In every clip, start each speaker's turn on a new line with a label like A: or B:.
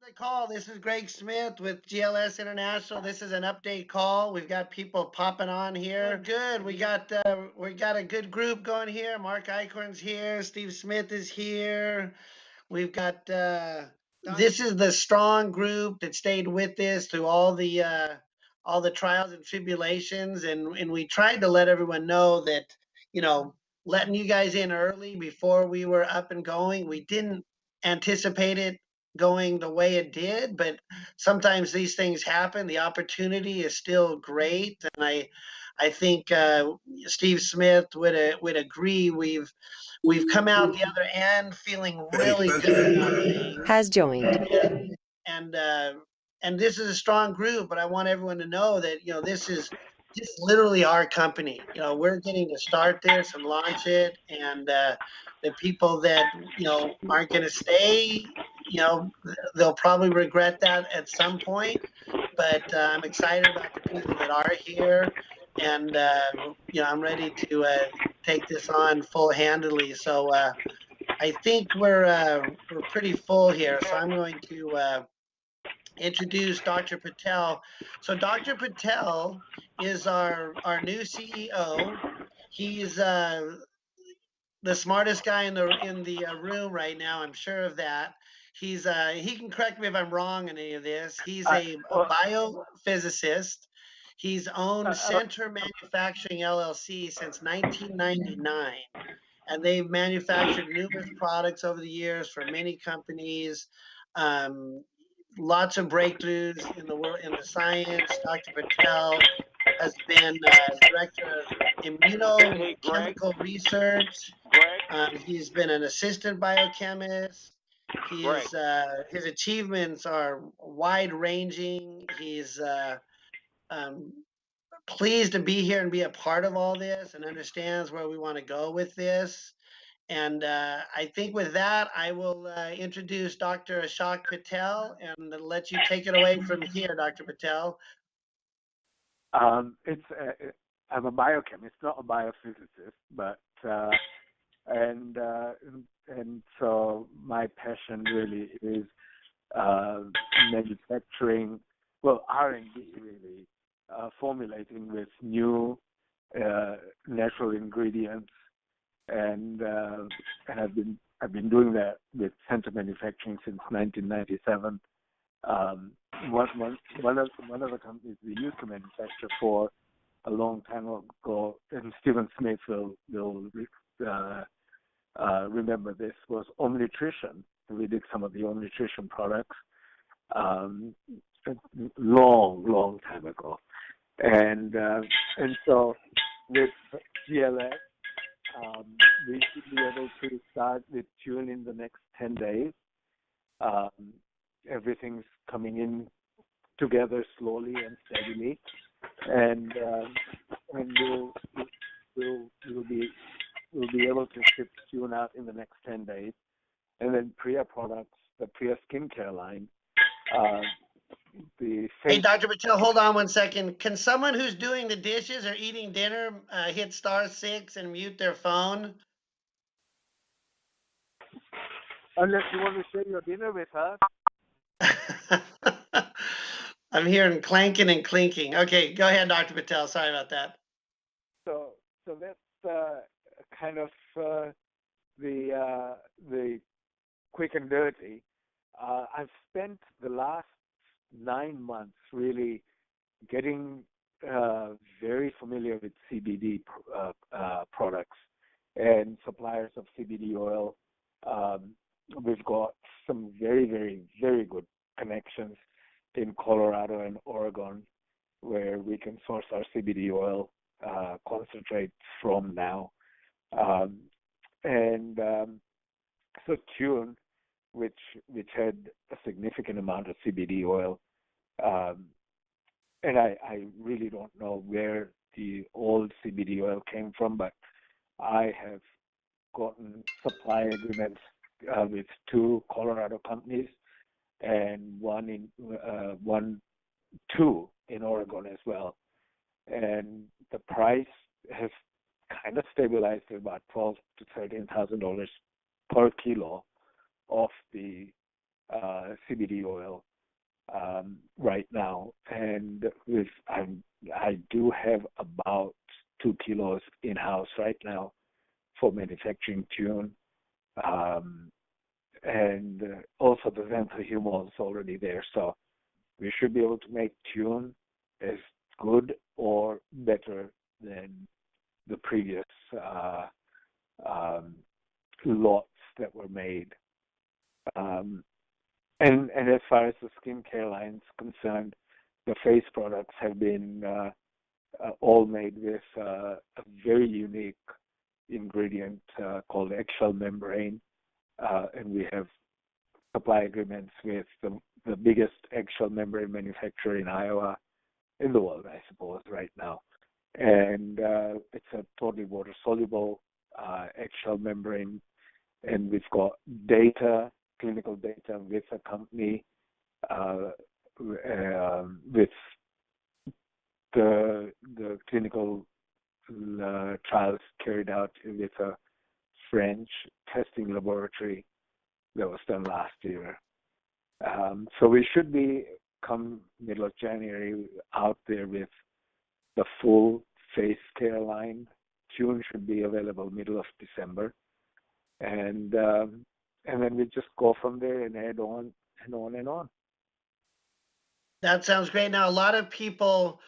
A: the call. This is Greg Smith with GLS International. This is an update call. We've got people popping on here. Good. We got a good group going here. Mark Eichhorn's here. Steve Smith is here. We've got this is the strong group that stayed with us through all the trials and tribulations, and we tried to let everyone know that you know letting you guys in early before we were up and going. We didn't anticipate it going the way it did, but sometimes these things happen. The opportunity is still great, and I think Steve Smith would agree. We've come out the other end feeling really good about things.
B: Has joined.
A: And and this is a strong group, but I want everyone to know that this is just literally our company. We're getting to start this and launch it, and the people that aren't going to stay, they'll probably regret that at some point. But I'm excited about the people that are here, and I'm ready to take this on full-handedly. So I think we're pretty full here. So I'm going to introduce Dr. Patel. So Dr. Patel is our new CEO. He's the smartest guy in the room right now. I'm sure of that. He can correct me if I'm wrong in any of this. He's a biophysicist. He's owned Center Manufacturing LLC since 1999, and they've manufactured numerous products over the years for many companies. Um, Lots of breakthroughs in the world in the science. Dr. Patel has been director of immunochemical research. He's been an assistant biochemist. His achievements are wide ranging. He's um, pleased to be here and be a part of all this, and understands where we want to go with this. And I think with that, I will introduce Dr. Ashok Patel and let you take it away from here, Dr. Patel.
C: I'm a biochemist, not a biophysicist, but and so my passion really is manufacturing, well, R&D really, formulating with new natural ingredients, and I've been doing that with Center Manufacturing since 1997. One of the companies we used to manufacture for a long time ago, and Stephen Smith will remember this, was Om Nutrition. We did some of the Om Nutrition products long time ago, and so with GLS, we should be able to start with tune in the next 10 days. Everything's coming in together slowly and steadily, and we'll be able to ship tune out in the next 10 days. And then Priya products, the Priya skincare line.
A: Hey, Dr. Patel, hold on one second. Can someone who's doing the dishes or eating dinner hit *6 and mute their phone?
C: Unless you want to share your dinner with us.
A: I'm hearing clanking and clinking. Okay, go ahead, Dr. Patel. Sorry about that.
C: So that's kind of the quick and dirty. I've spent the last 9 months really getting very familiar with CBD products and suppliers of CBD oil. We've got some very good connections in Colorado and Oregon, where we can source our CBD oil concentrate from now. So Tune, which had a significant amount of CBD oil, and I really don't know where the old CBD oil came from, but I have gotten supply agreements with 2 Colorado companies and two in Oregon as well, and the price has kind of stabilized at about $12,000 to $13,000 per kilo of the CBD oil right now, and I do have about 2 kilos in house right now for manufacturing tune, and also the xanthocumol is already there, so we should be able to make tune as good or better than the previous lots that were made. And as far as the skincare line is concerned, the face products have been all made with a very unique ingredient called eggshell membrane, and we have supply agreements with the biggest eggshell membrane manufacturer in Iowa, in the world, I suppose, right now. And it's a totally water-soluble eggshell membrane, and we've got clinical data with a company with the clinical trials carried out with a French testing laboratory that was done last year. So we should be, come middle of January, out there with the full face care line. Tune should be available middle of December. And then we just go from there and add on and on and on.
A: That sounds great. Now, a lot of people,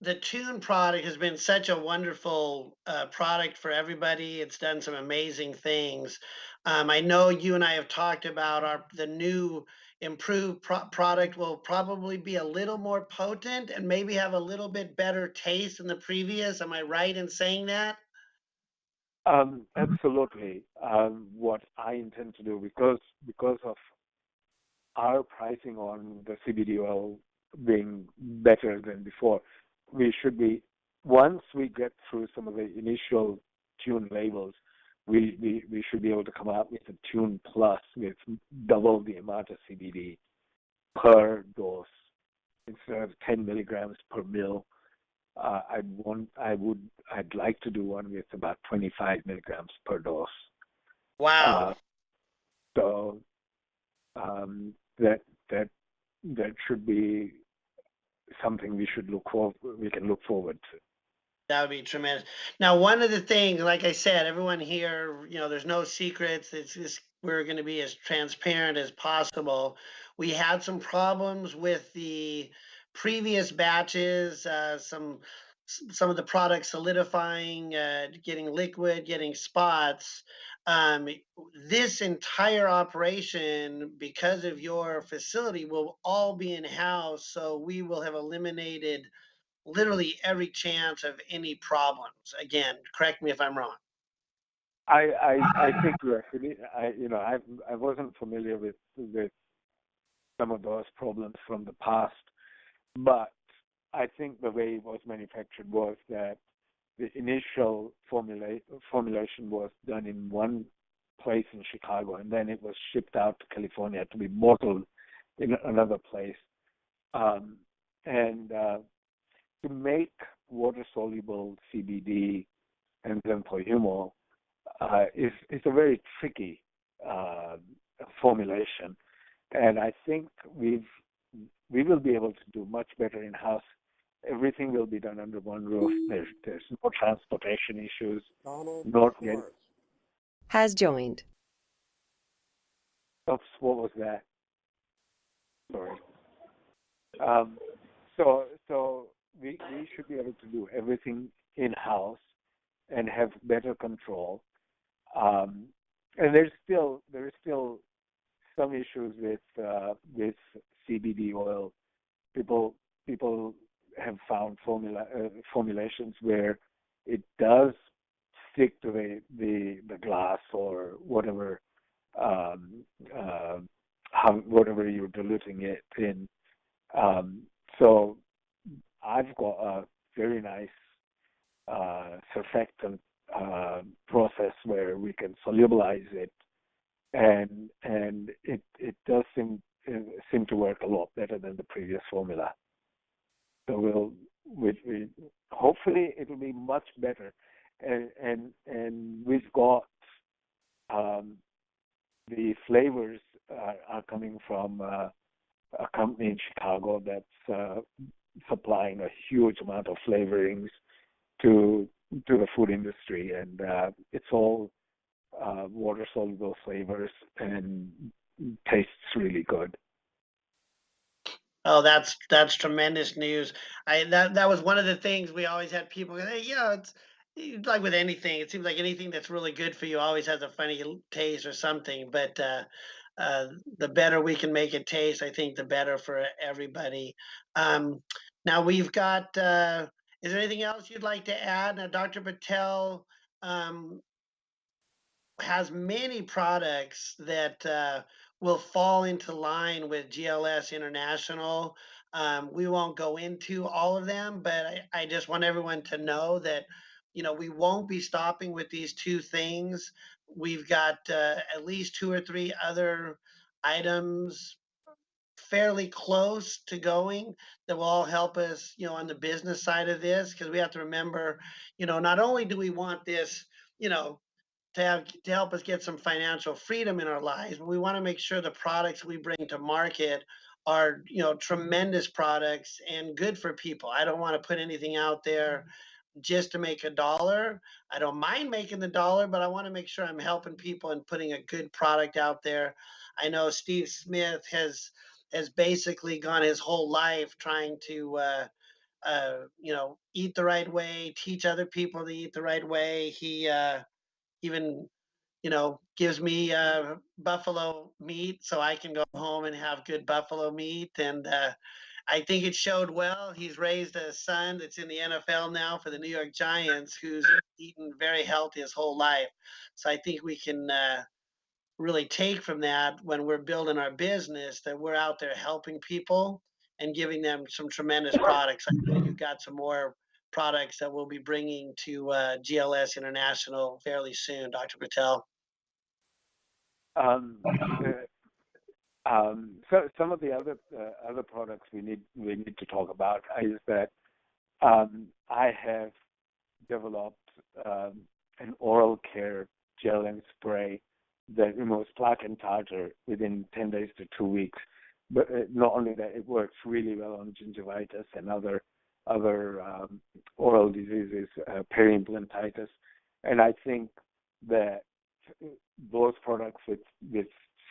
A: the Tune product has been such a wonderful product for everybody. It's done some amazing things. I know you and I have talked about the new improved product will probably be a little more potent and maybe have a little bit better taste than the previous. Am I right in saying that?
C: Absolutely. What I intend to do, because of our pricing on the CBD oil being better than before, we should be, once we get through some of the initial Tune labels, we should be able to come out with a Tune Plus with double the amount of CBD per dose instead of 10 milligrams per mil. I'd like to do one with about 25 milligrams per dose.
A: Wow.
C: So that should be something we can look forward to.
A: That would be tremendous. Now, one of the things, like I said, everyone here, there's no secrets. It's just we're going to be as transparent as possible. We had some problems with the previous batches, some of the products solidifying, getting liquid, getting spots. Um, this entire operation, because of your facility, will all be in house. So we will have eliminated literally every chance of any problems. Again, correct me if I'm wrong.
C: I think you're actually, I wasn't familiar with some of those problems from the past, but I think the way it was manufactured was that the initial formulation was done in one place in Chicago, and then it was shipped out to California to be bottled in another place. And to make water-soluble CBD and xanthocumol is a very tricky formulation, and I think we will be able to do much better in-house. Everything will be done under one roof. There's no transportation issues.
B: Has joined.
C: Oops, what was that? Sorry. So we should be able to do everything in-house and have better control. And there is still some issues with CBD oil. People have found formulations where it does stick to the glass or whatever whatever you're diluting it in. So I've got a very nice surfactant process where we can solubilize it, and it does seem to work a lot better than the previous formula. So we hopefully it will be much better, and we've got the flavors are coming from a company in Chicago that's supplying a huge amount of flavorings to the food industry, and it's all water soluble flavors and tastes really good.
A: Oh, that's tremendous news. That was one of the things we always had people go, hey, yeah, it's like with anything. It seems like anything that's really good for you always has a funny taste or something. But the better we can make it taste, I think the better for everybody. Um, now we've got. Is there anything else you'd like to add? Now, Dr. Patel um, has many products that will fall into line with GLS International. We won't go into all of them, but I just want everyone to know that, we won't be stopping with these two things. We've got at least two or three other items fairly close to going that will all help us, on the business side of this, because we have to remember, not only do we want this, you know, to help us get some financial freedom in our lives. But we want to make sure the products we bring to market are, tremendous products and good for people. I don't want to put anything out there just to make a dollar. I don't mind making the dollar, but I want to make sure I'm helping people and putting a good product out there. I know Steve Smith has basically gone his whole life trying to eat the right way, teach other people to eat the right way. He even gives me buffalo meat so I can go home and have good buffalo meat. And I think it showed well. He's raised a son that's in the NFL now for the New York Giants, who's eaten very healthy his whole life. So I think we can really take from that when we're building our business that we're out there helping people and giving them some tremendous products. I know you've got some more products that we'll be bringing to GLS International fairly soon, Dr. Patel.
C: Um, so some of the other products we need to talk about is that I have developed an oral care gel and spray that removes plaque and tartar within 10 days to 2 weeks. But not only that, it works really well on gingivitis and other oral diseases, peri-implantitis, and I think that those products with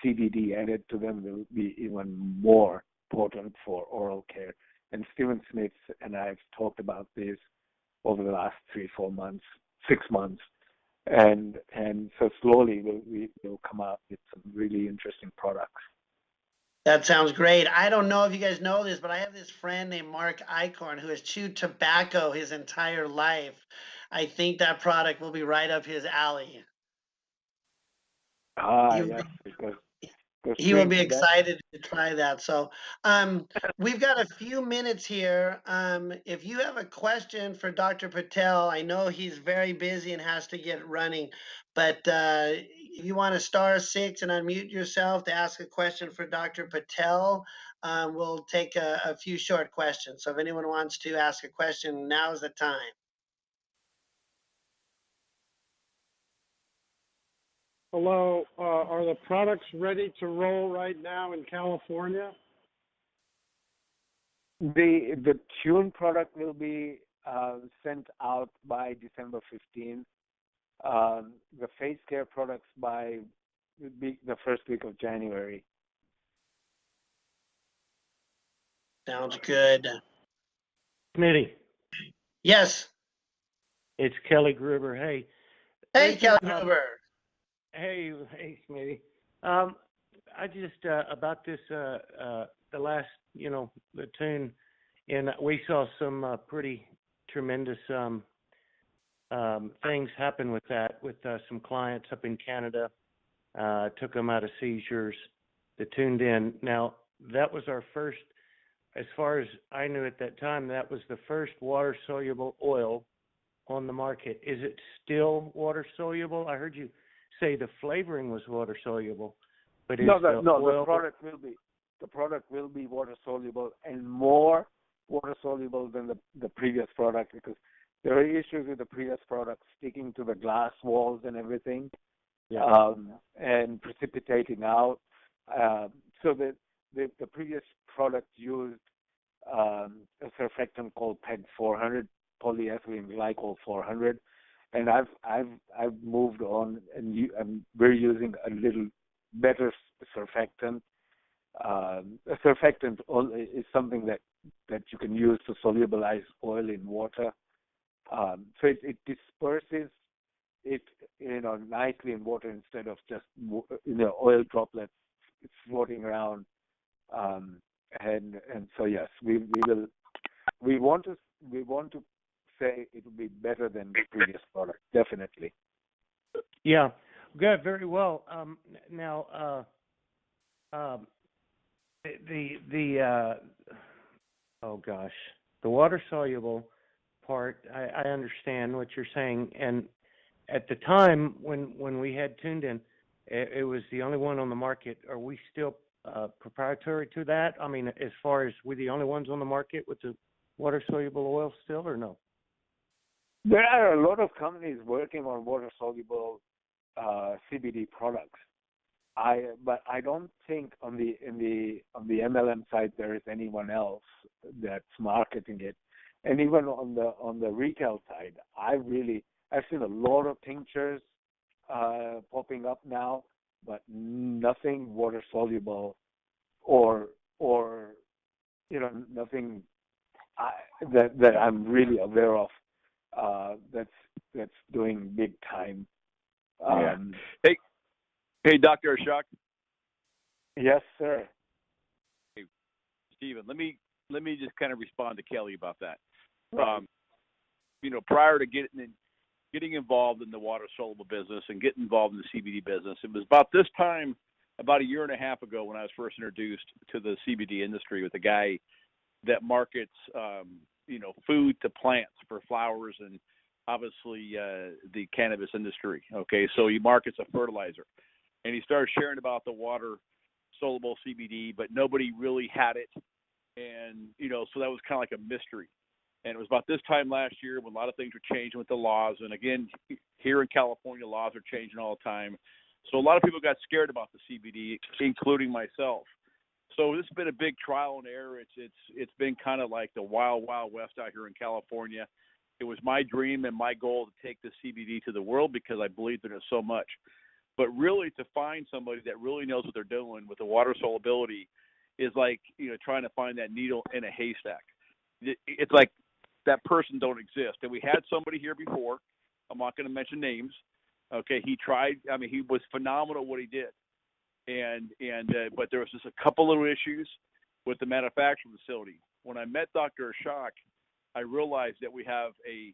C: CBD added to them will be even more potent for oral care. And Stephen Smith and I have talked about this over the last 3-4 months, 6 months, and so slowly we'll come out with some really interesting products.
A: That sounds great. I don't know if you guys know this, but I have this friend named Mark Eichhorn who has chewed tobacco his entire life. I think that product will be right up his alley.
C: Ah,
A: He
C: yes, because
A: he will
C: chewing
A: be
C: tobacco.
A: excited to try that. So, we've got a few minutes here. If you have a question for Dr. Patel, I know he's very busy and has to get running, but if you want to *6 and unmute yourself to ask a question for Dr. Patel, we'll take a few short questions. So if anyone wants to ask a question, now is the time.
B: Hello, are the products ready to roll right now in California?
C: The Tune product will be sent out by December 15th. The face care products by the first week of January.
A: Sounds good.
D: Smitty,
A: Yes.
D: it's Kelly Gruber. Hey,
A: Hey,
D: listen,
A: Kelly Gruber.
D: hey, Smitty. I just about this the last, the tune, and we saw some pretty tremendous things happen with that with some clients up in Canada. Took them out of seizures. They tuned in. Now that was our first, as far as I knew at that time, that was the first water-soluble oil on the market. Is it still water-soluble? I heard you say the flavoring was water-soluble, but is the oil...
C: The product will be water-soluble and more water-soluble than the previous product, because there are issues with the previous product sticking to the glass walls and everything, and precipitating out. So the previous product used a surfactant called PEG 400, polyethylene glycol 400, and I've moved on, and we're using a little better surfactant. A surfactant is something that you can use to solubilize oil in water. So it disperses it, nicely in water instead of just, oil droplets floating around. And so yes, we want to say it will be better than the previous product, definitely.
D: Yeah, good, very well. Now, oh gosh, the water soluble part, I understand what you're saying, and at the time when we had tuned in, it was the only one on the market. Are we still proprietary to that? I mean, as far as we're the only ones on the market with the water soluble oil still, or no?
C: There are a lot of companies working on water soluble CBD products. But I don't think on the MLM side there is anyone else that's marketing it. And even on the retail side, I've seen a lot of tinctures popping up now, but nothing water soluble or nothing that I'm really aware of that's doing big time.
E: Hey, Dr. Ashok.
C: Yes, sir.
E: Hey, Stephen, let me just kind of respond to Kelly about that.
C: Right.
E: Prior to getting involved in the water soluble business and getting involved in the CBD business, it was about this time, about a year and a half ago, when I was first introduced to the CBD industry with a guy that markets, food to plants for flowers and obviously the cannabis industry. Okay, so he markets a fertilizer, and he started sharing about the water soluble CBD, but nobody really had it, and so that was kind of like a mystery. And it was about this time last year when a lot of things were changing with the laws, and again, here in California, laws are changing all the time. So a lot of people got scared about the CBD, including myself. So this has been a big trial and error. It's been kind of like the wild west out here in California. It was my dream and my goal to take the CBD to the world because I believed in it so much. But really, to find somebody that really knows what they're doing with the water solubility is like trying to find that needle in a haystack. It's like that person don't exist. And we had somebody here before. I'm not going to mention names. Okay, he tried. I mean, he was phenomenal what he did. But there was just a couple little issues with the manufacturing facility. When I met Dr. Ashok, I realized that we have a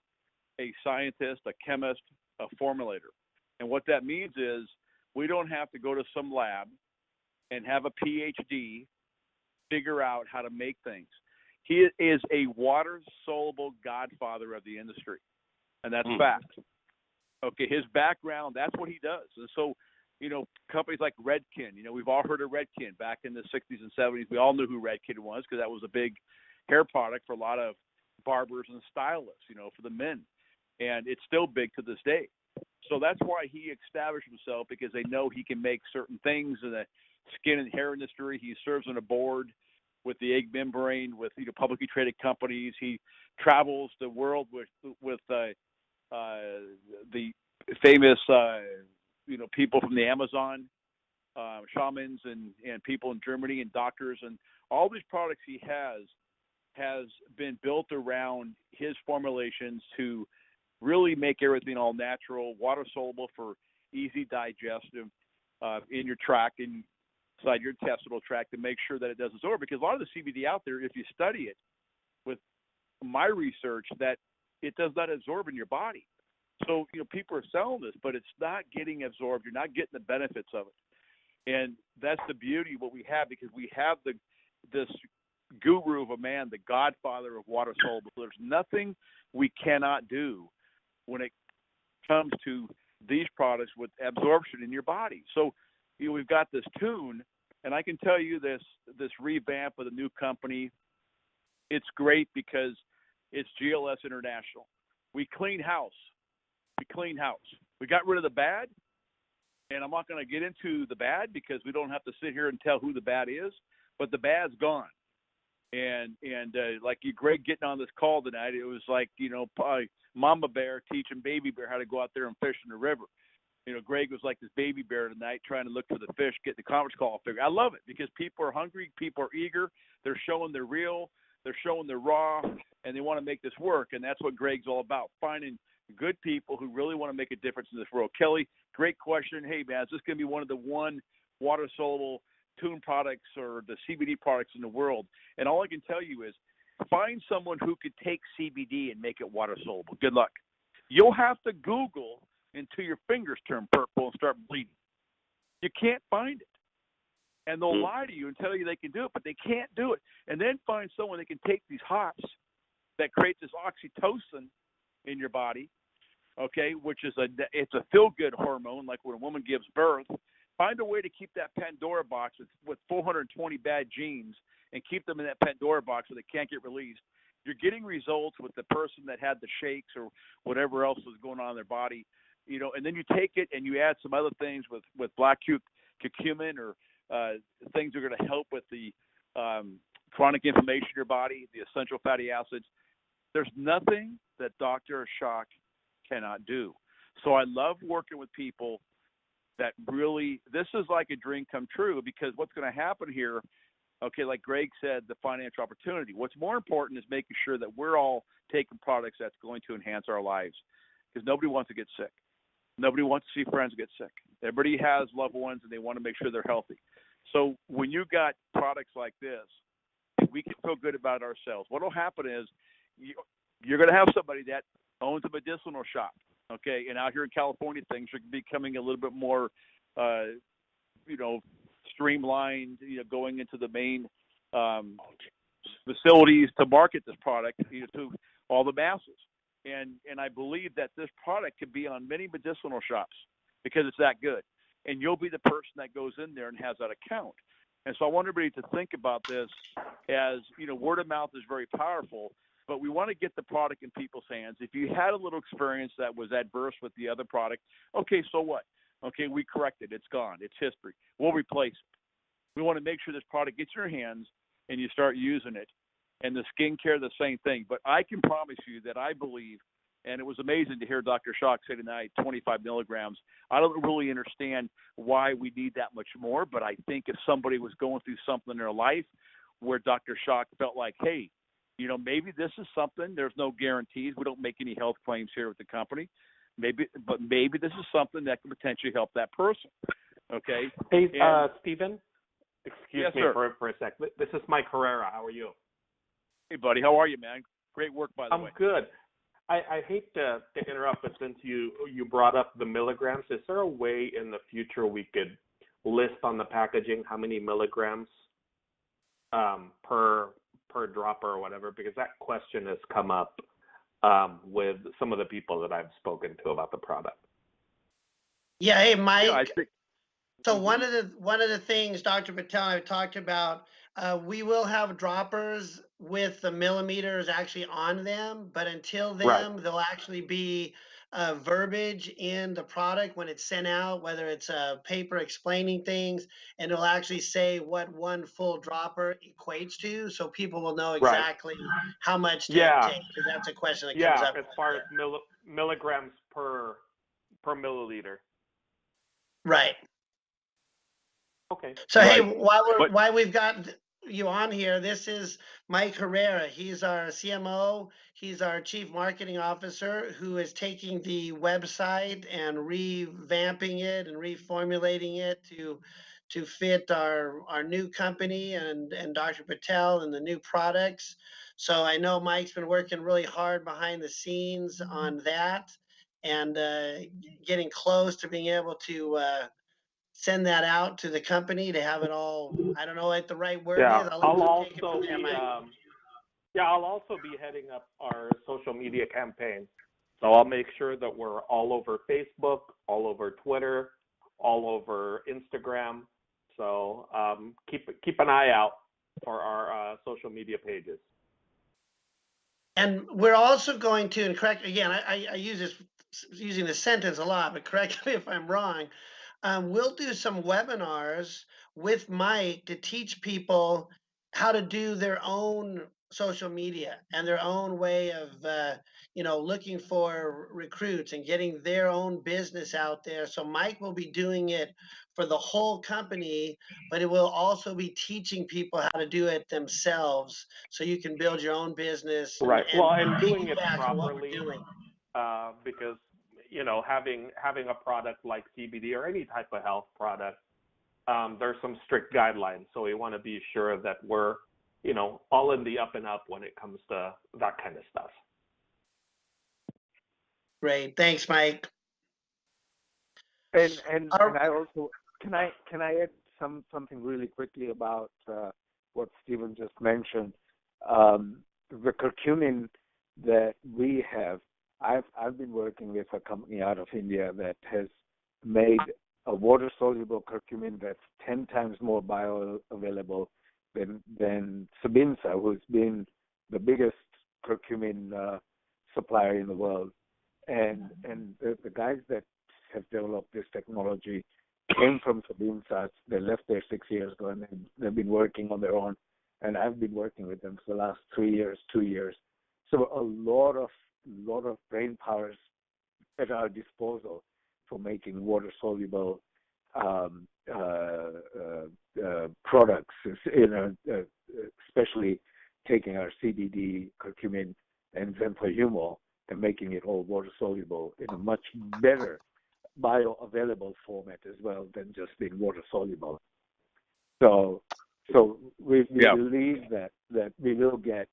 E: scientist, a chemist, a formulator. And what that means is we don't have to go to some lab and have a PhD figure out how to make things. He is a water-soluble godfather of the industry, and that's fact. Okay, his background, that's what he does. And so, companies like Redken, we've all heard of Redken back in the 60s and 70s. We all knew who Redken was because that was a big hair product for a lot of barbers and stylists, for the men. And it's still big to this day. So that's why he established himself, because they know he can make certain things in the skin and hair industry. He serves on a board with the egg membrane, with publicly traded companies. He travels the world with the famous people from the Amazon, shamans and people in Germany and doctors, and all these products he has been built around his formulations to really make everything all natural, water soluble for easy digestion in your tract, inside your intestinal tract, to make sure that it doesn't absorb. Because a lot of the CBD out there, if you study it with my research, that it does not absorb in your body. So, people are selling this, but it's not getting absorbed. You're not getting the benefits of it. And that's the beauty of what we have, because we have this guru of a man, the godfather of water soluble. There's nothing we cannot do when it comes to these products with absorption in your body. So, we've got this tune, and I can tell you this revamp of the new company, it's great because it's GLS International. We clean house. We got rid of the bad, And I'm not going to get into the bad because we don't have to sit here and tell who the bad is, but the bad's gone. And like you, Greg, getting on this call tonight, it was like, mama bear teaching baby bear how to go out there and fish in the river. Greg was like this baby bear tonight trying to look for the fish, get the conference call figured. I love it because people are hungry, people are eager, they're showing they're real, they're showing they're raw, and they want to make this work. And that's what Greg's all about, finding good people who really want to make a difference in this world. Kelly, great question. Hey, man, is this going to be one of the water-soluble tune products or the CBD products in the world? And all I can tell you is find someone who could take CBD and make it water-soluble. Good luck. You'll have to Google until your fingers turn purple and start bleeding. You can't find it. And they'll lie to you and tell you they can do it, but they can't do it. And then find someone that can take these hops that create this oxytocin in your body, okay, which is it's a feel-good hormone, like when a woman gives birth. Find a way to keep that Pandora box with 420 bad genes and keep them in that Pandora box so they can't get released. You're getting results with the person that had the shakes or whatever else was going on in their body, and then you take it and you add some other things with black curcumin or things that are going to help with the chronic inflammation in your body, the essential fatty acids. There's nothing that Dr. Ashok cannot do. So I love working with people that really, this is like a dream come true, because what's going to happen here, okay, like Greg said, the financial opportunity. What's more important is making sure that we're all taking products that's going to enhance our lives, because nobody wants to get sick. Nobody wants to see friends get sick. Everybody has loved ones, and they want to make sure they're healthy. So when you got products like this, we can feel good about ourselves. What will happen is you're going to have somebody that owns a medicinal shop, okay? And out here in California, things are becoming a little bit more, streamlined, going into the main facilities to market this product, to all the masses. And I believe that this product could be on many medicinal shops because it's that good. And you'll be the person that goes in there and has that account. And so I want everybody to think about this as, word of mouth is very powerful, but we want to get the product in people's hands. If you had a little experience that was adverse with the other product, okay, so what? Okay, we corrected. It's gone. It's history. We'll replace it. We want to make sure this product gets in your hands and you start using it. And the skincare, the same thing. But I can promise you that I believe, and it was amazing to hear Dr. Schock say tonight, 25 milligrams. I don't really understand why we need that much more, but I think if somebody was going through something in their life where Dr. Schock felt like, hey, maybe this is something, there's no guarantees. We don't make any health claims here with the company. Maybe this is something that can potentially help that person. Okay?
F: Hey, Stephen, excuse me for a sec. This is Mike Herrera. How are you?
E: Hey, buddy. How are you, man? Great work, by the way.
F: I'm good. I hate to interrupt, but since you brought up the milligrams, is there a way in the future we could list on the packaging how many milligrams per dropper or whatever? Because that question has come up with some of the people that I've spoken to about the product.
A: Yeah, hey, Mike.
E: Yeah, I think.
A: So one of the things Dr. Patel and I talked about, we will have droppers with the millimeters actually on them, but until then,
F: Right.
A: there'll actually be verbiage in the product when it's sent out, whether it's a paper explaining things, and it'll actually say what one full dropper equates to, so people will know exactly how much to take. Because that's a question that comes up.
F: As far as milligrams per milliliter.
A: Right.
F: Okay.
A: So hey, while we've got you on here, this is Mike Herrera. He's our CMO. He's our Chief Marketing Officer who is taking the website and revamping it and reformulating it to fit our new company and Dr. Patel and the new products. So I know Mike's been working really hard behind the scenes on that and getting close to being able to send that out to the company to have it all. I don't know what the right word is.
F: I'll also be heading up our social media campaign. So I'll make sure that we're all over Facebook, all over Twitter, all over Instagram. So keep an eye out for our social media pages.
A: And we're also going to, and correct again, I use this using the sentence a lot, but correct me if I'm wrong. we'll do some webinars with Mike to teach people how to do their own social media and their own way of, looking for recruits and getting their own business out there. So Mike will be doing it for the whole company, but it will also be teaching people how to do it themselves, so you can build your own business
F: Right.
A: and
F: Well, and doing it
A: piggyback on what we're
F: properly,
A: doing.
F: because having a product like CBD or any type of health product, there's some strict guidelines. So we want to be sure that we're all in the up and up when it comes to that kind of stuff.
A: Great. Thanks, Mike.
C: And
A: Our-
C: I also can I add something really quickly about what Stephen just mentioned. The curcumin that we have, I've been working with a company out of India that has made a water soluble curcumin that's 10 times more bioavailable than Sabinsa, who's been the biggest curcumin supplier in the world. And the guys that have developed this technology came from Sabinsa. They left there 6 years ago, and they've been working on their own. And I've been working with them for the last 3 years, 2 years. So a lot of brain powers at our disposal for making water soluble products. Especially taking our CBD, curcumin, and xanthocumol and making it all water soluble in a much better bioavailable format as well than just being water soluble. So we believe that we will get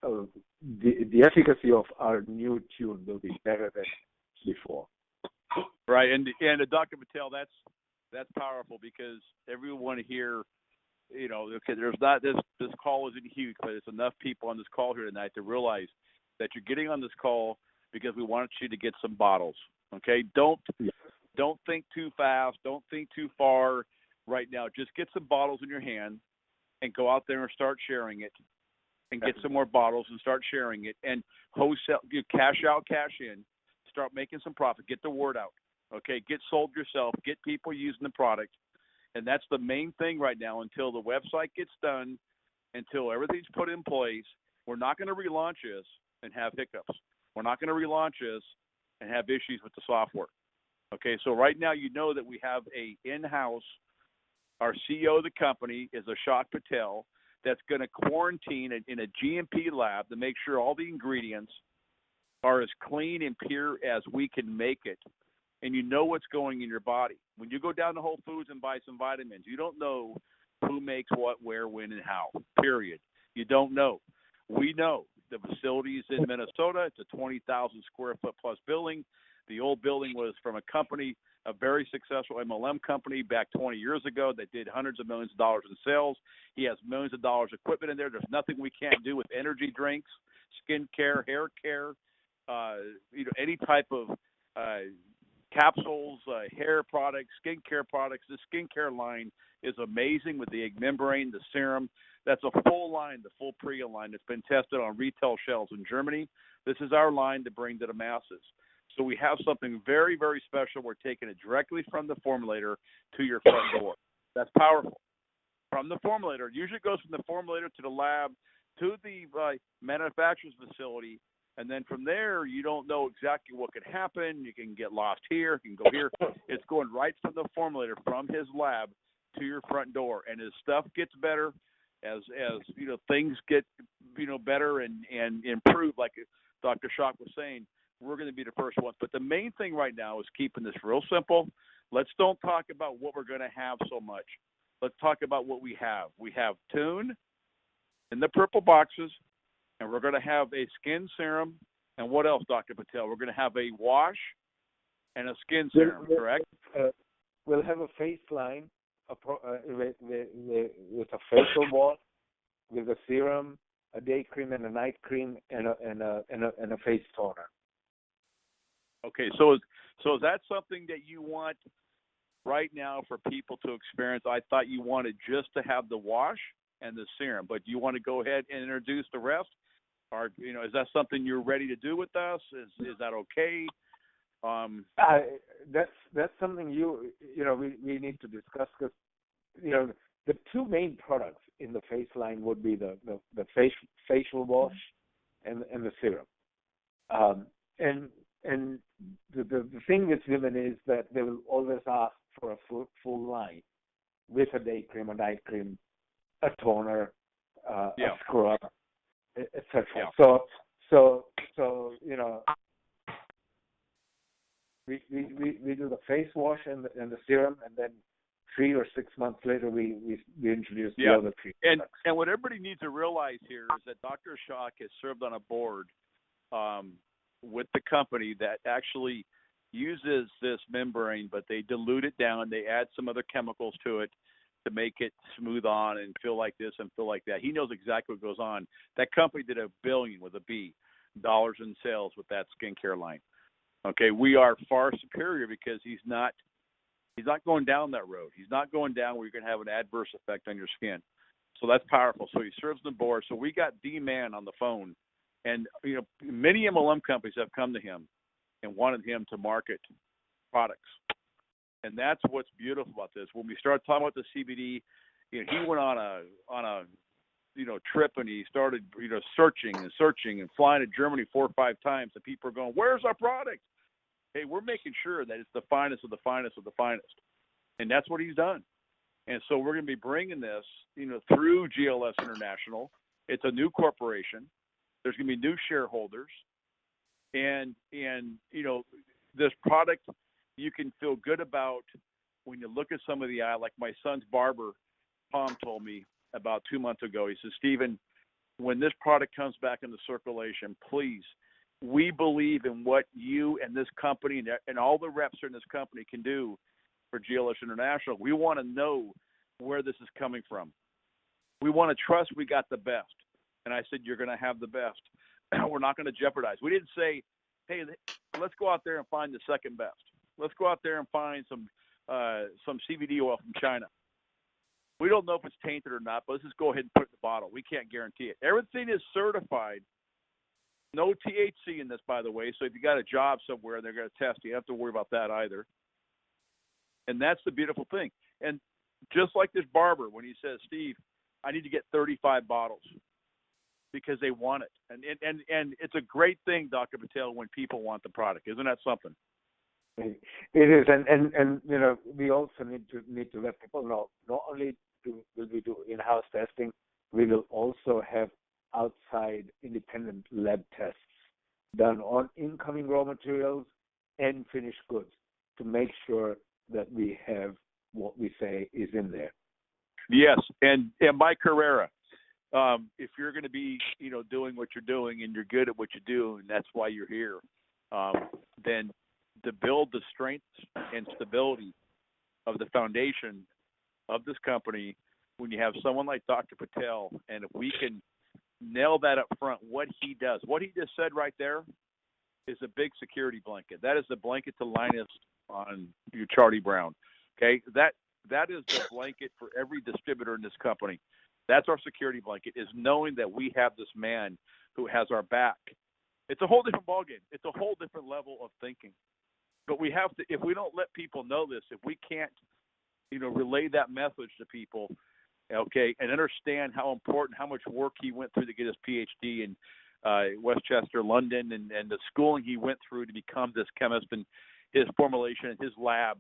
C: the efficacy of our new tune will be better than before.
E: Right, and Dr. Patel, that's powerful, because everyone here, okay, there's not this call isn't huge, but it's enough people on this call here tonight to realize that you're getting on this call because we want you to get some bottles. Okay, don't think too fast, don't think too far right now. Just get some bottles in your hand and go out there and start sharing it, and get some more bottles and start sharing it, and wholesale, cash out, cash in, start making some profit, get the word out. Okay, get sold yourself, get people using the product. And that's the main thing right now until the website gets done, until everything's put in place. We're not going to relaunch this and have hiccups. We're not going to relaunch this and have issues with the software. Okay, so right now you know that we have a in-house, our CEO of the company is Ashok Patel, that's going to quarantine in a GMP lab to make sure all the ingredients are as clean and pure as we can make it. And you know what's going in your body. When you go down to Whole Foods and buy some vitamins, you don't know who makes what, where, when, and how, period. You don't know. We know. The facility is in Minnesota. It's a 20,000 square foot plus building. The old building was from a company, a very successful MLM company back 20 years ago that did hundreds of millions of dollars in sales. He has millions of dollars equipment in there. There's nothing we can't do with energy drinks, skin care, hair care, any type of capsules, hair products, skincare products. The skincare line is amazing with the egg membrane, the serum. That's a full line, the full Priya line that's been tested on retail shelves in Germany. This is our line to bring to the masses. So we have something very, very special. We're taking it directly from the formulator to your front door. That's powerful. From the formulator, usually goes from the formulator to the lab to the manufacturer's facility. And then from there, you don't know exactly what could happen. You can get lost here, you can go here. It's going right from the formulator, from his lab to your front door. And as stuff gets better, as things get better and improve, like Dr. Schock was saying, we're going to be the first ones. But the main thing right now is keeping this real simple. Let's don't talk about what we're going to have so much. Let's talk about what we have. We have Tune in the purple boxes, and we're going to have a skin serum. And what else, Dr. Patel? We're going to have a wash and a skin serum, correct?
C: We'll have a face line with a facial wash, with a serum, a day cream and a night cream, and a face toner.
E: Okay, so is that something that you want right now for people to experience? I thought you wanted just to have the wash and the serum, but do you want to go ahead and introduce the rest? Or is that something you're ready to do with us? Is that okay?
C: That's something we need to discuss, because the two main products in the face line would be the facial wash and the serum. And the thing with women is that they will always ask for a full line with a day cream, a night cream, a toner, a scrub, etc.
E: Yeah.
C: So we do the face wash and the serum, and then 3 or 6 months later we introduce the other three products.
E: And what everybody needs to realize here is that Dr. Schock has served on a board with the company that actually uses this membrane, but they dilute it down. They add some other chemicals to it to make it smooth on and feel like this and feel like that. He knows exactly what goes on. That company did $1 billion with a B dollars in sales with that skincare line. Okay, we are far superior because he's not going down that road. He's not going down where you're going to have an adverse effect on your skin. So that's powerful. So he serves the board. So we got D-Man on the phone, and many MLM companies have come to him and wanted him to market products. And that's what's beautiful about this. When we start talking about the CBD, he went on a trip, and he started searching and flying to Germany 4 or 5 times, and people are going, "Where's our product?" Hey, we're making sure that it's the finest of the finest of the finest, and that's what he's done. And so we're going to be bringing this, through GLS International. It's a new corporation. There's going to be new shareholders, and this product you can feel good about when you look at some of the like my son's barber, Tom, told me about 2 months ago. He says, "Stephen, when this product comes back into circulation, please, we believe in what you and this company and all the reps in this company can do for GLS International. We want to know where this is coming from. We want to trust we got the best." And I said, "You're going to have the best. We're not going to jeopardize." We didn't say, "Hey, let's go out there and find the second best. Let's go out there and find some CBD oil from China. We don't know if it's tainted or not, but let's just go ahead and put it in the bottle. We can't guarantee it. Everything is certified. No THC in this, by the way. So if you got a job somewhere and they're going to test you, don't have to worry about that either." And that's the beautiful thing. And just like this barber, when he says, "Steve, I need to get 35 bottles," because they want it. And it's a great thing, Dr. Patel, when people want the product. Isn't that something?
C: It is, and we also need to let people know. Not only will we do in-house testing, we will also have outside independent lab tests done on incoming raw materials and finished goods to make sure that we have what we say is in there.
E: Yes, and Mike Herrera, if you're going to be, doing what you're doing and you're good at what you do, and that's why you're here, then to build the strength and stability of the foundation of this company, when you have someone like Dr. Patel, and if we can nail that up front, what he does, what he just said right there is a big security blanket. That is the blanket to Linus on your Charlie Brown. Okay, that is the blanket for every distributor in this company. That's our security blanket, is knowing that we have this man who has our back. It's a whole different ballgame. It's a whole different level of thinking. But we have to, if we don't let people know this, if we can't, relay that message to people, okay, and understand how important, how much work he went through to get his PhD in Westchester, London, and the schooling he went through to become this chemist, and his formulation and his lab,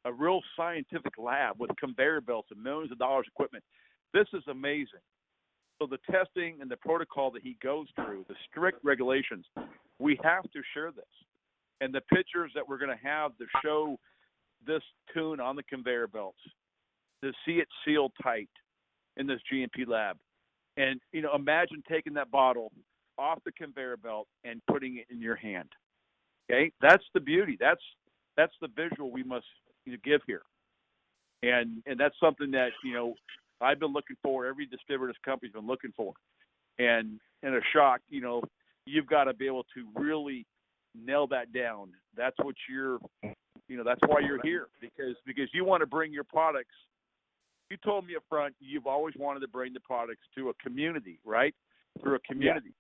E: a real scientific lab with conveyor belts and millions of dollars of equipment. This is amazing. So the testing and the protocol that he goes through, the strict regulations, we have to share this. And the pictures that we're going to have to show this tune on the conveyor belts, to see it sealed tight in this GMP lab. And, imagine taking that bottle off the conveyor belt and putting it in your hand. Okay? That's the beauty. That's the visual we must give here. And that's something that, I've been looking for, every distributor's company's been looking for. And in a shock, you've got to be able to really nail that down. That's what that's why you're here, because you want to bring your products. You told me up front you've always wanted to bring the products to a community, right? Through a community.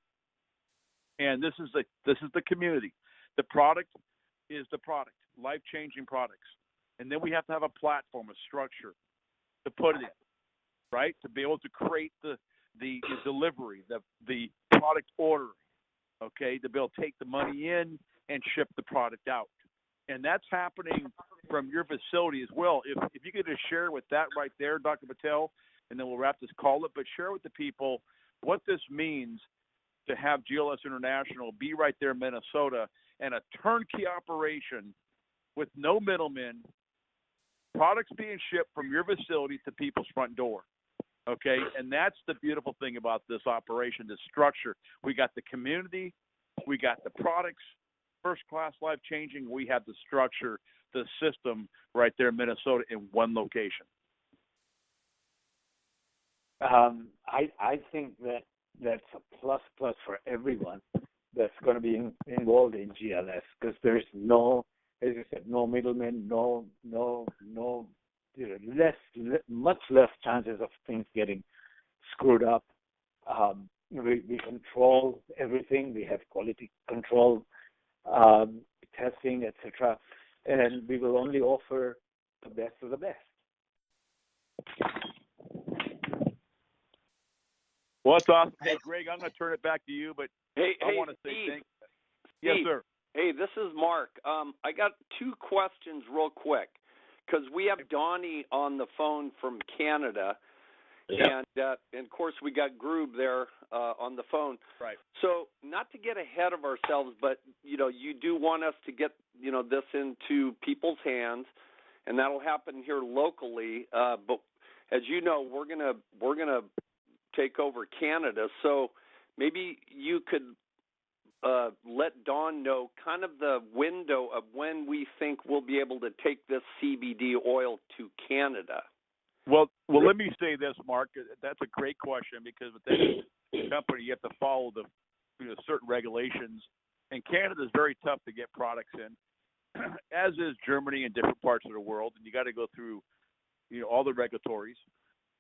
E: Yeah. And this is the community. The product is the product, life-changing products. And then we have to have a platform, a structure to put it in, right? To be able to create the delivery, the product ordering, okay? To be able to take the money in and ship the product out. And that's happening from your facility as well. If you could just share with that right there, Dr. Patel, and then we'll wrap this call up, but share with the people what this means to have GLS International be right there in Minnesota and a turnkey operation with no middlemen, products being shipped from your facility to people's front door. Okay, and that's the beautiful thing about this operation, this structure. We got the community, we got the products, first class, life changing. We have the structure, the system right there in Minnesota in one location.
C: I think that's a plus for everyone that's going to be involved in GLS, because there's no, as you said, no middlemen, much less chances of things getting screwed up. We control everything. We have quality control, testing, etc., and we will only offer the best of the best.
E: Well, that's awesome. Hey, Greg, I'm going to turn it back to you, but
G: I
E: want to say
G: Steve,
E: thanks. Yes, sir.
G: Hey, this is Mark. I got two questions real quick, because we have Donnie on the phone from Canada, and of course we got Groob there on the phone.
E: Right.
G: So not to get ahead of ourselves, but you do want us to get this into people's hands, and that'll happen here locally. But as you know, we're gonna take over Canada, so maybe you could let Dawn know kind of the window of when we think we'll be able to take this CBD oil to Canada.
E: Well, let me say this, Mark. That's a great question, because with any company, you have to follow the certain regulations, and Canada is very tough to get products in, as is Germany and different parts of the world, and you got to go through all the regulatories,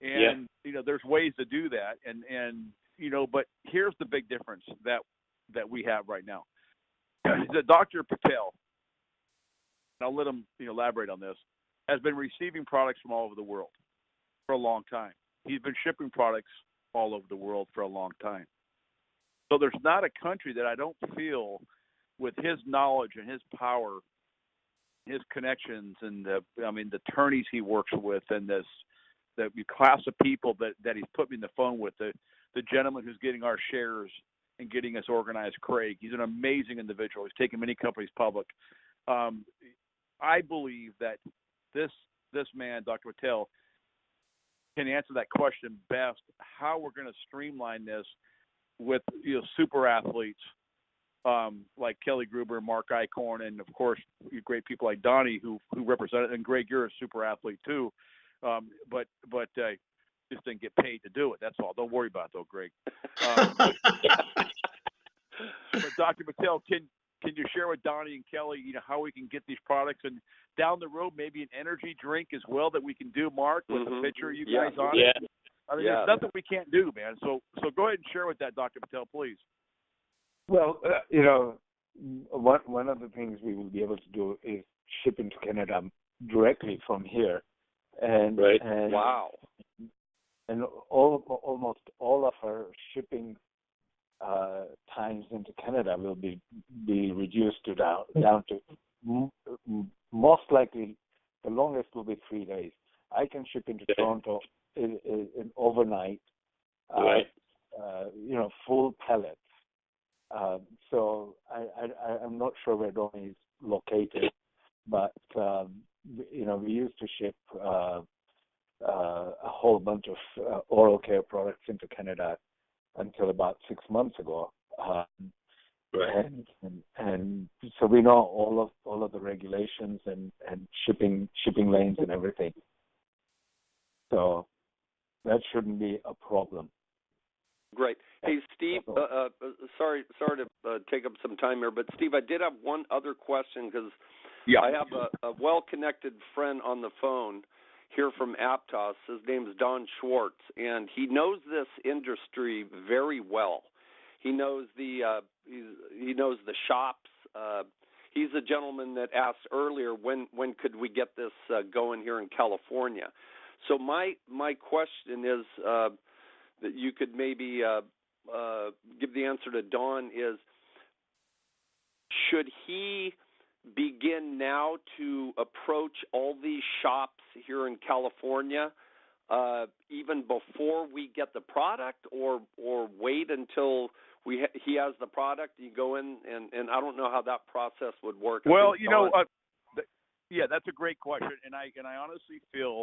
E: and there's ways to do that, and but here's the big difference that we have right now. The Dr. Patel, and I'll let him elaborate on this, has been receiving products from all over the world for a long time. He's been shipping products all over the world for a long time. So there's not a country that I don't feel, with his knowledge and his power, his connections, and the attorneys he works with, and the class of people that he's put me in the phone with, the gentleman who's getting our shares and getting us organized, Craig. He's an amazing individual. He's taken many companies public. I believe that this man, Dr. Patel, can answer that question best, how we're going to streamline this with super athletes like Kelly Gruber, Mark Eichhorn, and of course great people like Donnie who represent it. And Greg, you're a super athlete too, but just didn't get paid to do it. That's all. Don't worry about it though, Greg. But Dr. Patel, can you share with Donnie and Kelly, how we can get these products, and down the road maybe an energy drink as well that we can do, Mark, with a picture of you guys on it? I mean, there's nothing we can't do, man. So go ahead and share with that, Dr. Patel, please.
C: Well, one of the things we will be able to do is ship into Canada directly from here, and
G: wow, and
C: almost all of our shipping times into Canada will be reduced to down to most likely the longest will be 3 days. I can ship into Toronto in overnight, full pallets. So I'm not sure where Donnie is located, but we used to ship a whole bunch of oral care products into Canada until about 6 months ago, and so we know all of the regulations and shipping lanes and everything. So that shouldn't be a problem.
G: Great. Hey, Steve, sorry to take up some time here, but Steve, I did have one other question, because I have a well-connected friend on the phone here from Aptos. His name is Don Schwartz, and he knows this industry very well. He knows the shops. he's the gentleman that asked earlier when could we get this going here in California. So my question is that you could maybe give the answer to Don is, should he begin now to approach all these shops here in California even before we get the product, or wait until he has the product, you go in, and I don't know how that process would work?
E: Well, yeah, that's a great question, and I honestly feel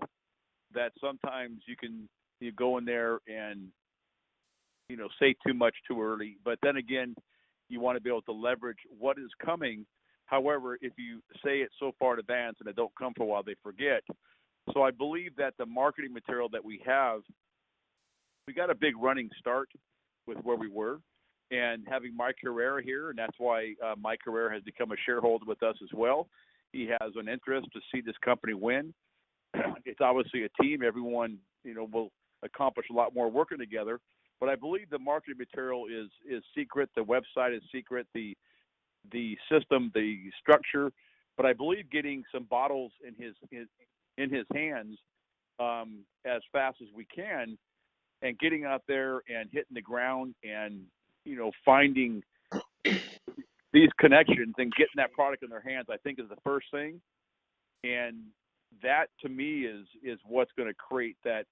E: that sometimes you go in there and say too much too early, but then again, you want to be able to leverage what is coming. However, if you say it so far in advance and it don't come for a while, they forget. So I believe that the marketing material that we have, we got a big running start with where we were, and having Mike Herrera here, and that's why Mike Herrera has become a shareholder with us as well. He has an interest to see this company win. It's obviously a team. Everyone, will accomplish a lot more working together. But I believe the marketing material is secret. The website is secret. The system, the structure. But I believe getting some bottles in his hands as fast as we can, and getting out there and hitting the ground and finding these connections and getting that product in their hands, I think, is the first thing. And that, to me, is what's going to create that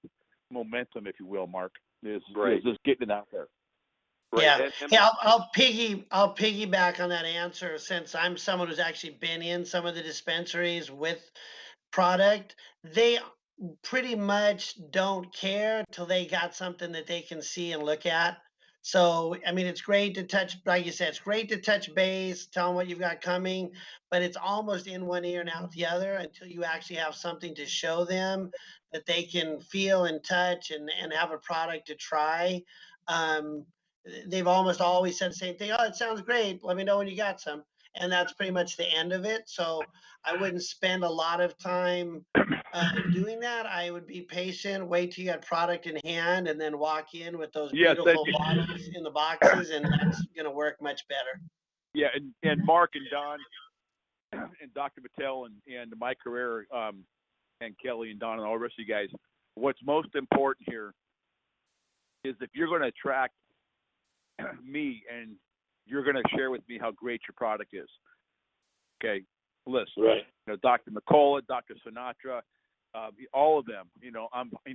E: momentum, if you will, Mark, is just getting it out there.
G: Right.
A: Yeah, yeah. I'll piggyback on that answer, since I'm someone who's actually been in some of the dispensaries with product. They pretty much don't care till they got something that they can see and look at. So, I mean, it's great to touch, like you said, it's great to touch base, tell them what you've got coming, but it's almost in one ear and out the other until you actually have something to show them that they can feel and touch and have a product to try. Um, they've almost always said the same thing. Oh, it sounds great. Let me know when you got some. And that's pretty much the end of it. So I wouldn't spend a lot of time doing that. I would be patient, wait till you got product in hand, and then walk in with those beautiful bottles in the boxes, and that's going to work much better.
E: Yeah, and Mark and Don and Dr. Patel and Mike Herrera and Kelly and Don and all the rest of you guys, what's most important here is if you're going to attract me and you're going to share with me how great your product is. Okay, listen. Right. Dr. McCullough, Dr. Sinatra, all of them.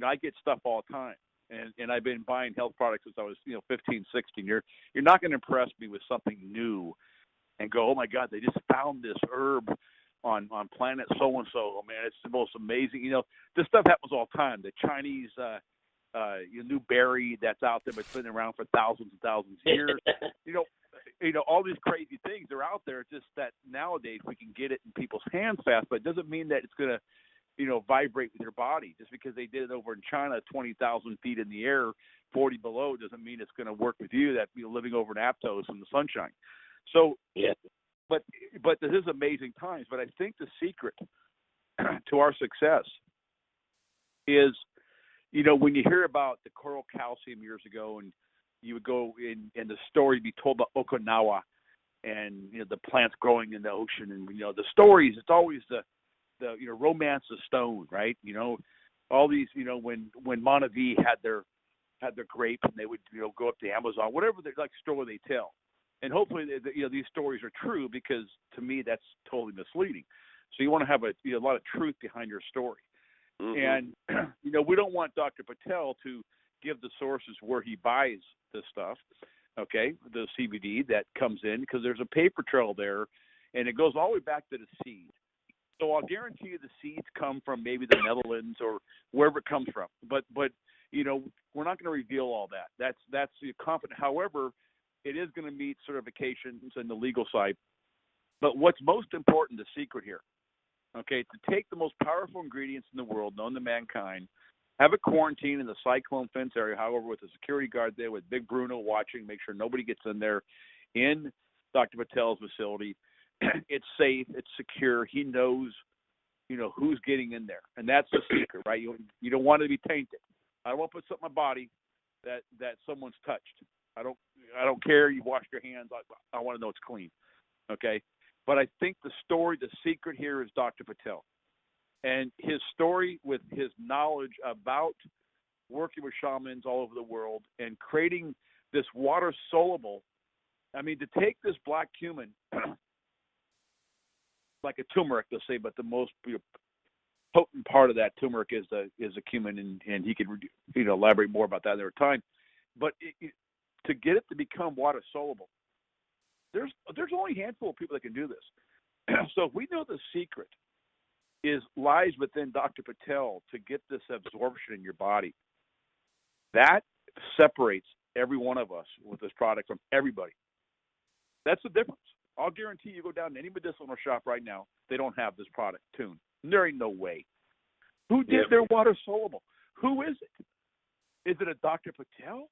E: I get stuff all the time, and I've been buying health products since I was 15, 16. You're not going to impress me with something new, and go, oh my God, they just found this herb on planet so and so. Oh man, it's the most amazing. This stuff happens all the time. The Chinese new berry that's out there, but it's been around for thousands and thousands of years. All these crazy things are out there. It's just that nowadays we can get it in people's hands fast, but it doesn't mean that it's going to, vibrate with your body. Just because they did it over in China, 20,000 feet in the air, 40 below, doesn't mean it's going to work with you. That living over in Aptos in the sunshine. So, yeah. But this is amazing times. But I think the secret to our success is, when you hear about the coral calcium years ago, and you would go in, and the story would be told about Okinawa and, the plants growing in the ocean, and, the stories, it's always the romance of stone, right? All these, when Montevideo had their grapes, and they would, go up to Amazon, whatever story they tell. And hopefully, these stories are true, because to me, that's totally misleading. So you want to have a lot of truth behind your story. Mm-hmm. And, we don't want Dr. Patel to give the sources where he buys this stuff, okay, the CBD that comes in, because there's a paper trail there, and it goes all the way back to the seed. So I'll guarantee you the seeds come from maybe the Netherlands or wherever it comes from. But we're not going to reveal all that. That's confident. However, it is going to meet certifications and the legal side. But what's most important, the secret here, okay, to take the most powerful ingredients in the world known to mankind, have a quarantine in the cyclone fence area, however, with a security guard there with Big Bruno watching, make sure nobody gets in there, in Dr. Patel's facility. It's safe, it's secure. He knows, who's getting in there. And that's the secret, right? You don't want to be tainted. I don't want to put something in my body that someone's touched. I don't care. You washed your hands. I want to know it's clean. Okay. But I think the secret here is Dr. Patel. And his story with his knowledge about working with shamans all over the world and creating this water soluble. I mean, to take this black cumin, like a turmeric, let's say, but the most potent part of that turmeric is a cumin, and he could elaborate more about that another time. But to get it to become water soluble, there's only a handful of people that can do this. So if we know the secret lies within Dr. Patel to get this absorption in your body, that separates every one of us with this product from everybody. That's the difference. I'll guarantee you go down to any medicinal shop right now, they don't have this product, Tune. There ain't no way. Who did their water soluble? Who is it? Is it a Dr. Patel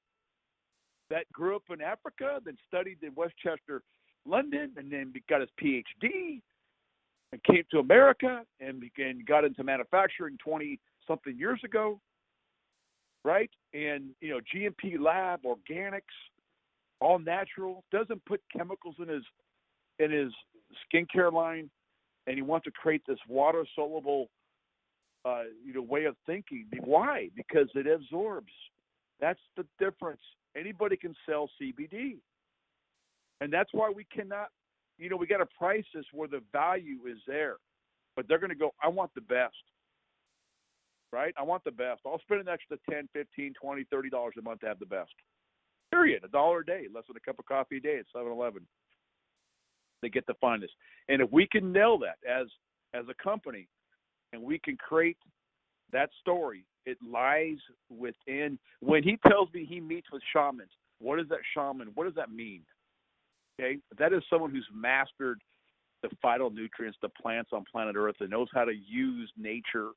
E: that grew up in Africa, then studied in Westchester, London, and then got his PhD and came to America and got into manufacturing 20-something years ago, right? And, GMP lab, organics, all natural, doesn't put chemicals in his skincare line, and he wants to create this water soluble way of thinking. Why? Because it absorbs. That's the difference. Anybody can sell CBD, and that's why we cannot. We got to price this where the value is there, but they're going to go, I want the best, right? I want the best. I'll spend an extra $10, $15, $20, $30 a month to have the best. Period. $1 a day, less than a cup of coffee a day at 7-Eleven. They get the finest. And if we can nail that as a company, and we can create that story, it lies within. When he tells me he meets with shamans, what is that shaman? What does that mean? Okay, that is someone who's mastered the phytonutrients, the plants on planet Earth, and knows how to use nature,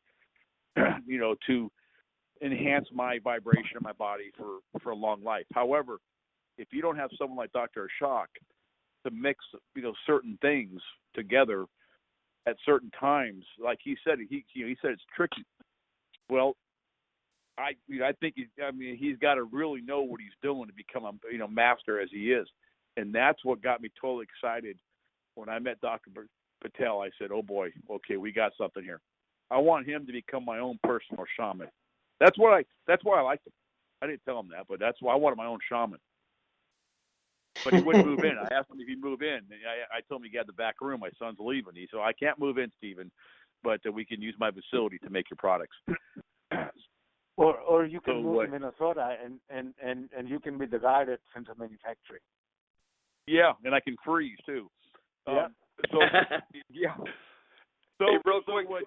E: to enhance my vibration in my body for a long life. However, if you don't have someone like Dr. Ashok to mix, certain things together at certain times, like he said, he said it's tricky. Well, I think he's got to really know what he's doing to become a master as he is. And that's what got me totally excited when I met Dr. Patel. I said, oh boy, okay, we got something here. I want him to become my own personal shaman. That's why I liked him. I didn't tell him that, but that's why I wanted my own shaman. But he wouldn't move in. I asked him if he'd move in. I told him he had the back room. My son's leaving. He said, I can't move in, Stephen, but we can use my facility to make your products.
C: Or you can move to Minnesota and you can be the guy that's into manufacturing.
E: Yeah, and I can freeze too.
C: Yeah.
E: So yeah. So
G: hey, real quick,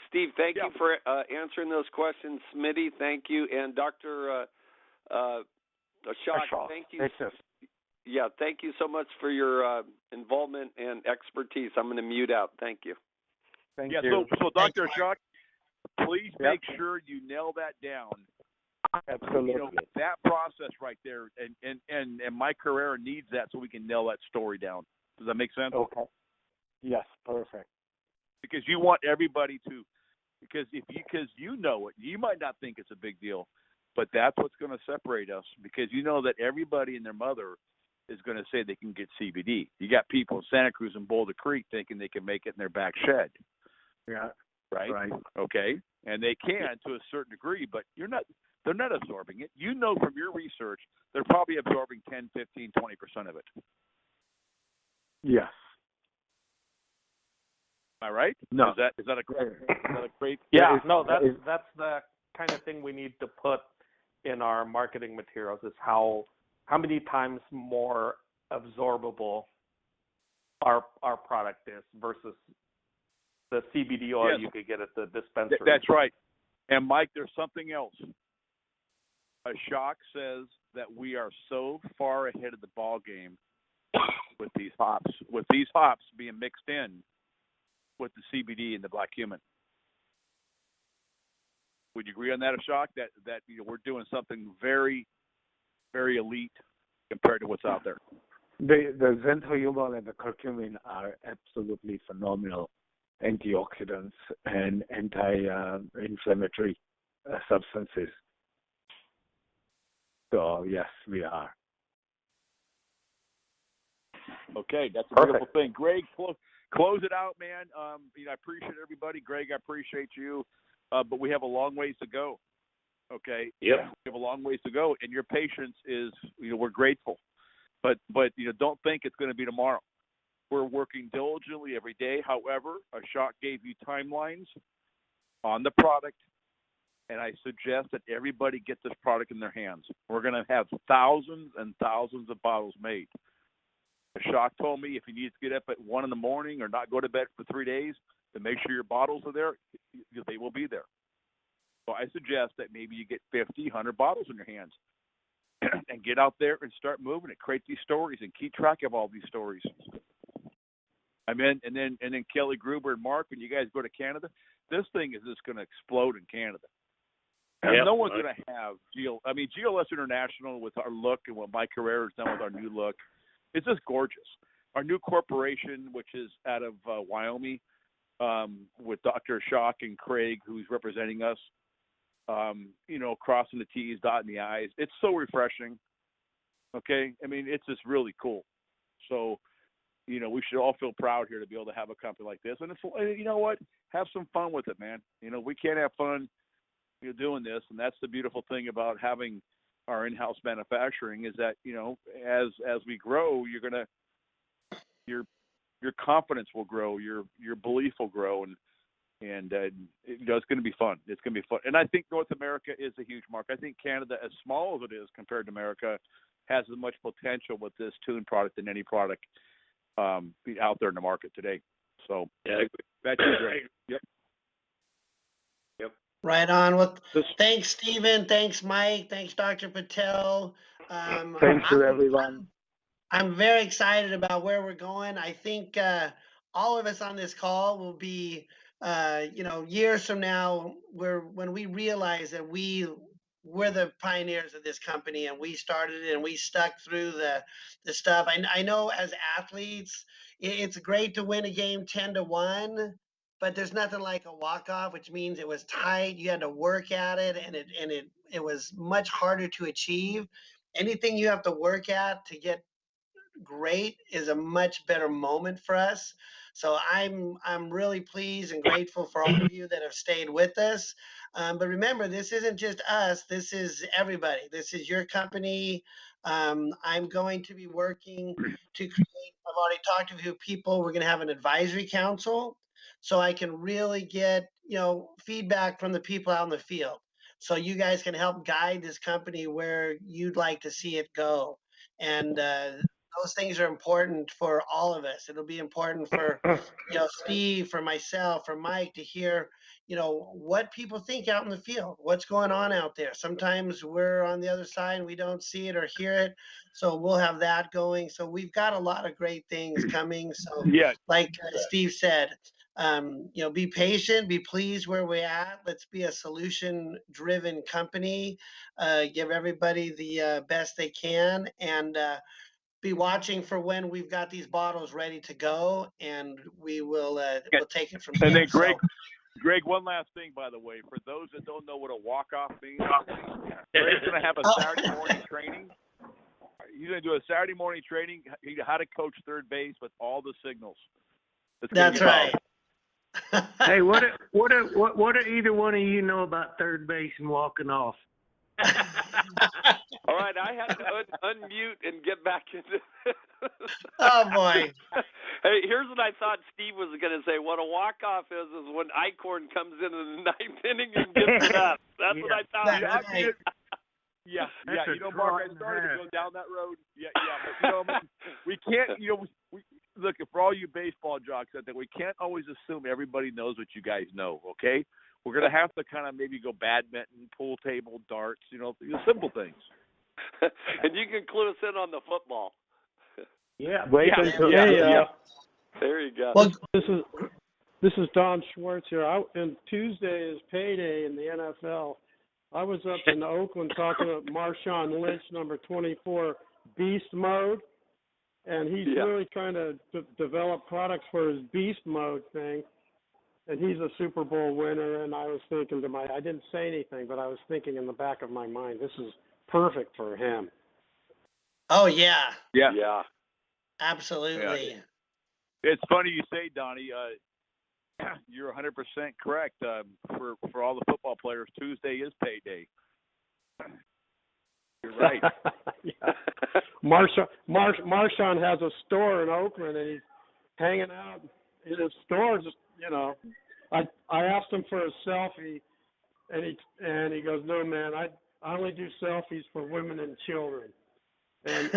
G: Steve, thank you for answering those questions. Smitty, thank you, and Dr. Ashok, thank you. Yeah, thank you so much for your involvement and expertise. I'm going to mute out. Thank you.
C: Thank you.
E: So Dr. Ashok, please make sure you nail that down.
C: Absolutely.
E: That process right there, and my career needs that so we can nail that story down. Does that make sense?
C: Okay. Yes, perfect.
E: Because you want everybody to, because you know it, you might not think it's a big deal, but that's what's going to separate us. Because you know that everybody and their mother is going to say they can get CBD. You got people in Santa Cruz and Boulder Creek thinking they can make it in their back shed.
C: Yeah.
E: Right. Okay. And they can to a certain degree, but they're not absorbing it. You know from your research, they're probably absorbing 10, 15, 20% of it.
C: Yes.
E: Am I right?
C: No.
E: Is that a great?
F: Yeah. No, that's the kind of thing we need to put in our marketing materials is how many times more absorbable our product is versus the CBD oil you could get at the dispensary.
E: That's right. And Mike, there's something else. Ashok says that we are so far ahead of the ball game with these hops being mixed in with the CBD and the black cumin. Would you agree on that, Ashok? That we're doing something very, very elite compared to what's out there.
C: The xanthuyumol and the curcumin are absolutely phenomenal antioxidants and anti-inflammatory substances. So yes, we are.
E: Okay, that's a
F: Perfect.
E: beautiful thing. Greg, close it out, man. I appreciate everybody. Greg, I appreciate you. But we have a long ways to go. Okay.
F: Yep.
E: We have a long ways to go, and your patience is, we're grateful. But don't think it's going to be tomorrow. We're working diligently every day. However, Ashok gave you timelines on the product, and I suggest that everybody get this product in their hands. We're going to have thousands and thousands of bottles made. Ashok told me if you need to get up at 1 in the morning or not go to bed for 3 days to make sure your bottles are there, they will be there. So I suggest that maybe you get 50, 100 bottles in your hands and get out there and start moving it. Create these stories and keep track of all these stories. I mean, and then Kelly Gruber and Mark, when you guys go to Canada, this thing is just going to explode in Canada.
F: Yep.
E: No one's going to have GLS International with our look and what my career has done with our new look. It's just gorgeous. Our new corporation, which is out of Wyoming, with Dr. Ashok and Craig, who's representing us, crossing the T's, dotting the I's. It's so refreshing. Okay? I mean, it's just really cool. So, we should all feel proud here to be able to have a company like this. And you know what? Have some fun with it, man. We can't have fun doing this, and that's the beautiful thing about having our in-house manufacturing is that, as we grow, your confidence will grow, your belief will grow, and it's going to be fun. It's going to be fun. And I think North America is a huge market. I think Canada, as small as it is compared to America, has as much potential with this tune product than any product out there in the market today. So
F: Yeah,
E: that's great. Yep.
A: Right on. Thanks, Stephen. Thanks, Mike. Thanks, Dr. Patel.
C: Thanks to everyone.
A: I'm very excited about where we're going. I think all of us on this call will be, years from now, when we realize that we're the pioneers of this company and we started it and we stuck through the stuff. I know as athletes, it's great to win a game 10-1. But there's nothing like a walk-off, which means it was tight. You had to work at it, and it was much harder to achieve. Anything you have to work at to get great is a much better moment for us. So I'm really pleased and grateful for all of you that have stayed with us. But remember, this isn't just us. This is everybody. This is your company. I'm going to be working to create. I've already talked to a few people. We're going to have an advisory council, so I can really get, feedback from the people out in the field. So you guys can help guide this company where you'd like to see it go. And those things are important for all of us. It'll be important for, Steve, for myself, for Mike to hear, what people think out in the field, what's going on out there. Sometimes we're on the other side and we don't see it or hear it. So we'll have that going. So we've got a lot of great things coming. So
E: Yeah.
A: like Steve said, be patient, be pleased where we're at. Let's be a solution-driven company. Give everybody the best they can, and be watching for when we've got these bottles ready to go, and we will we'll take it from there.
E: And then Greg, one last thing, by the way, for those that don't know what a walk-off means, Greg's going to have a Saturday morning training. He's going to do a Saturday morning training, how to coach third base with all the signals.
A: That's right.
D: Hey, what do either one of you know about third base and walking off?
G: All right, I had to unmute and get back into it.
A: Oh, boy.
G: Hey, here's what I thought Steve was going to say. What a walk-off is when Eichhorn comes in the ninth inning and gets it up. That's what I thought.
A: That's right.
E: Yeah,
D: That's
E: Mark, I started to go down that road. Yeah, but we can't, we look, for all you baseball jocks out there, we can't always assume everybody knows what you guys know, okay? We're going to have to kind of maybe go badminton, pool table, darts, the simple things.
G: And you can clue us in on the football.
B: Yeah.
E: Yeah.
G: There you go.
A: Well,
B: This is Don Schwartz here. And Tuesday is payday in the NFL. I was up in Oakland talking to Marshawn Lynch, number 24, Beast Mode, and he's really trying to develop products for his Beast Mode thing. And he's a Super Bowl winner, and I was thinking I didn't say anything, but I was thinking in the back of my mind, this is perfect for him.
A: Oh, yeah.
E: Yeah.
G: Yeah.
A: Absolutely.
E: It's funny you say, Donnie. You're 100% correct. For all the football players, Tuesday is payday. You're right.
B: Yeah. Marshawn has a store in Oakland, and he's hanging out in his store. Just I asked him for a selfie, and he goes, "No, man, I only do selfies for women and children." And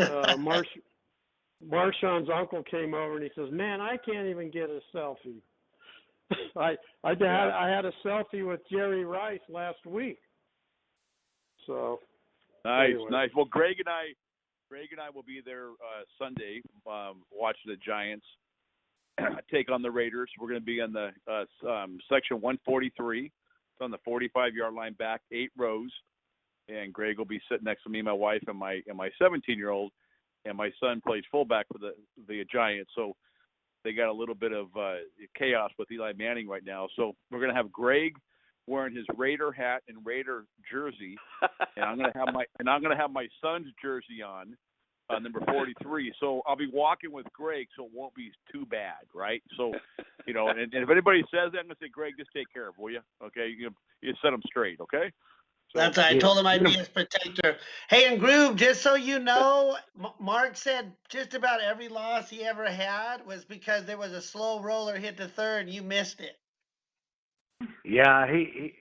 B: Marshawn's uncle came over, and he says, "Man, I can't even get a selfie." I had a selfie with Jerry Rice last week. So
E: nice,
B: anyway.
E: nice. Well, Greg and I will be there Sunday, watching the Giants take on the Raiders. We're going to be on the section 143. It's on the 45-yard line, back 8 rows, and Greg will be sitting next to me, my wife, and my 17-year-old, and my son plays fullback for the Giants. So they got a little bit of chaos with Eli Manning right now. So we're going to have Greg wearing his Raider hat and Raider jersey, and I'm going to have my son's jersey on, number 43. So I'll be walking with Greg, so it won't be too bad, right? So, and if anybody says that, I'm going to say, Greg, just take care of it, will you? Okay, you set them straight, okay? So,
A: That's I told him I'd be his protector. Hey, and Groove, just so you know, Mark said just about every loss he ever had was because there was a slow roller hit to third and you missed it.
D: Yeah, he